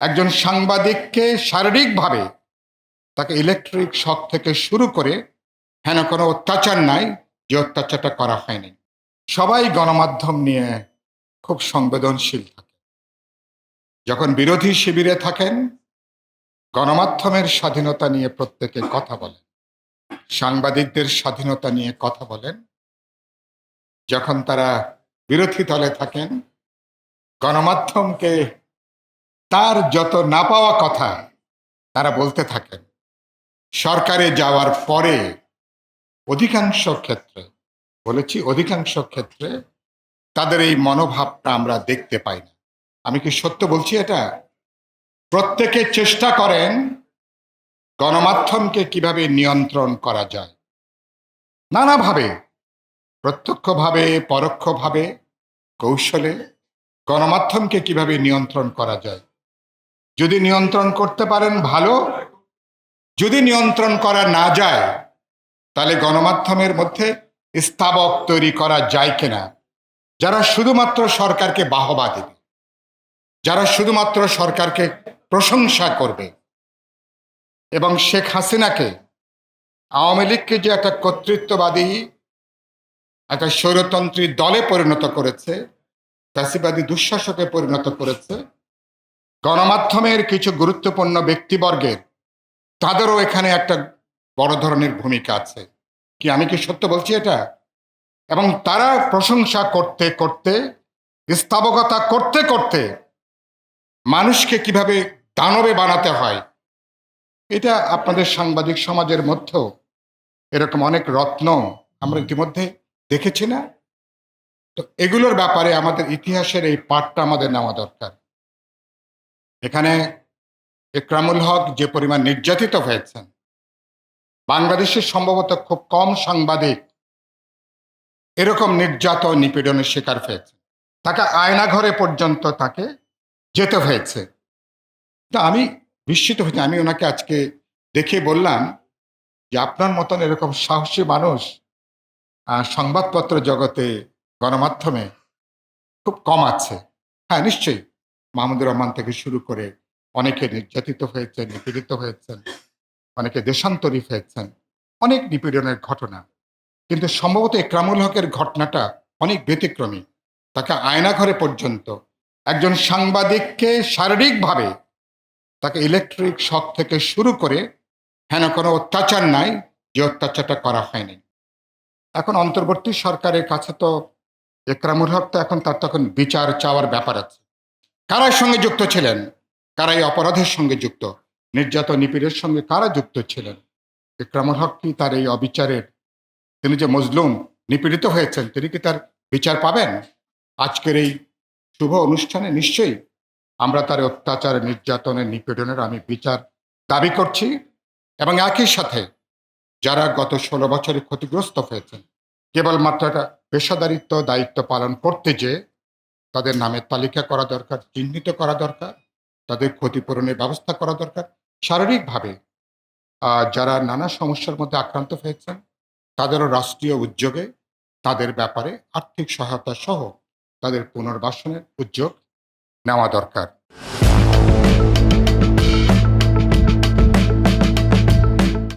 একজন সাংবাদিককে শারীরিকভাবে তাকে ইলেকট্রিক শক থেকে শুরু করে হেন কোনো অত্যাচার নাই যে অত্যাচারটা করা হয়নি। সবাই গণমাধ্যম নিয়ে খুব সংবেদনশীল থাকে। যখন বিরোধী শিবিরে থাকেন, গণমাধ্যমের স্বাধীনতা নিয়ে প্রত্যেকে কথা বলেন, সাংবাদিকদের স্বাধীনতা নিয়ে কথা বলেন। যখন তারা বিরোধী দলে থাকেন, গণমাধ্যমকে তার যত না পাওয়া কথা তারা বলতে থাকেন। সরকারে যাওয়ার পরে অধিকাংশ ক্ষেত্রে, বলেছি অধিকাংশ ক্ষেত্রে, তাদের এই মনোভাবটা আমরা দেখতে পাই না। আমি কি সত্য বলছি এটা? প্রত্যেকে চেষ্টা করেন গণমাধ্যমকে কিভাবে নিয়ন্ত্রণ করা যায়, নানাভাবে, প্রত্যক্ষভাবে, পরোক্ষভাবে, কৌশলে গণমাধ্যমকে কিভাবে নিয়ন্ত্রণ করা যায়। যদি নিয়ন্ত্রণ করতে পারেন ভালো, যদি নিয়ন্ত্রণ করা না যায় তাহলে গণমাধ্যমের মধ্যে স্থাবক তৈরি করা যায় কিনা, যারা শুধুমাত্র সরকারকে বাহবা দেবে, যারা শুধুমাত্র সরকারকে প্রশংসা করবে এবং শেখ হাসিনাকে, আওয়ামী লীগকে যে একটা কর্তৃত্ববাদী, একটা স্বৈরতন্ত্রী দলে পরিণত করেছে, ফ্যাসিবাদী দুঃশাসকে পরিণত করেছে, গণমাধ্যমের কিছু গুরুত্বপূর্ণ ব্যক্তিবর্গের, তাদেরও এখানে একটা বড় ধরনের ভূমিকা আছে। কি আমি কি সত্য বলছি এটা? এবং তারা প্রশংসা করতে করতে, স্থাবকতা করতে করতে মানুষকে কিভাবে দানবে বানাতে হয়, এটা আপনাদের সাংবাদিক সমাজের মধ্যেও এরকম অনেক রত্ন আমরা ইতিমধ্যে দেখেছি না? তো এগুলোর ব্যাপারে আমাদের ইতিহাসের এই পাঠটা আমাদের নেওয়া দরকার। এখানে একরামুল হক যে পরিমাণ নির্যাতিত হয়েছেন, বাংলাদেশের সম্ভবত খুব কম সাংবাদিক এরকম নির্যাতন নিপীড়নের শিকার হয়েছে। তাকে আয়নাঘরে পর্যন্ত তাকে যেতে হয়েছে। তা আমি বিস্মিত হয়েছি। আমি ওনাকে আজকে দেখে বললাম যে আপনার মতন এরকম সাহসী মানুষ সংবাদপত্র জগতে, গণমাধ্যমে খুব কম আছে। হ্যাঁ, নিশ্চয়ই মাহমুদুর রহমান থেকে শুরু করে অনেকে নির্যাতিত হয়েছেন, নিপীড়িত হয়েছেন, অনেকে দেশান্তরী হয়েছেন, অনেক নিপীড়নের ঘটনা। কিন্তু সম্ভবত একরামুল হকের ঘটনাটা অনেক ব্যতিক্রমী। তাকে আয়নাঘরে পর্যন্ত, একজন সাংবাদিককে শারীরিকভাবে তাকে ইলেকট্রিক শক থেকে শুরু করে হেন কোনো অত্যাচার নাই যে অত্যাচারটা করা হয়নি। এখন অন্তর্বর্তী সরকারের কাছে তো একরামুল হক তো এখন তার তখন বিচার চাওয়ার ব্যাপার আছে। কারা সঙ্গে যুক্ত ছিলেন, কারা এই অপরাধের সঙ্গে যুক্ত, নির্যাতন নিপীড়ের সঙ্গে কারা যুক্ত ছিলেন? একরামুল হক কি তার এই অবিচারের, তিনি যে মজলুম, নিপীড়িত হয়েছেন, তিনি কি তার বিচার পাবেন? আজকের এই শুভ অনুষ্ঠানে নিশ্চয়ই আমরা তার অত্যাচার, নির্যাতনের, নিপীড়নের আমি বিচার দাবি করছি। এবং একই সাথে যারা গত ১৬ বছরে ক্ষতিগ্রস্ত হয়েছেন, কেবলমাত্র একটা পেশাদারিত্ব দায়িত্ব পালন করতে যে তাদের নামের তালিকা করা দরকার, চিহ্নিত করা দরকার, তাদের ক্ষতিপূরণের ব্যবস্থা করা দরকার। শারীরিকভাবে যারা নানা সমস্যার মধ্যে আক্রান্ত হয়েছেন, তাদেরও রাষ্ট্রীয় উদ্যোগে তাদের ব্যাপারে আর্থিক সহায়তা সহ তাদের পুনর্বাসনের উদ্যোগ নেওয়া দরকার।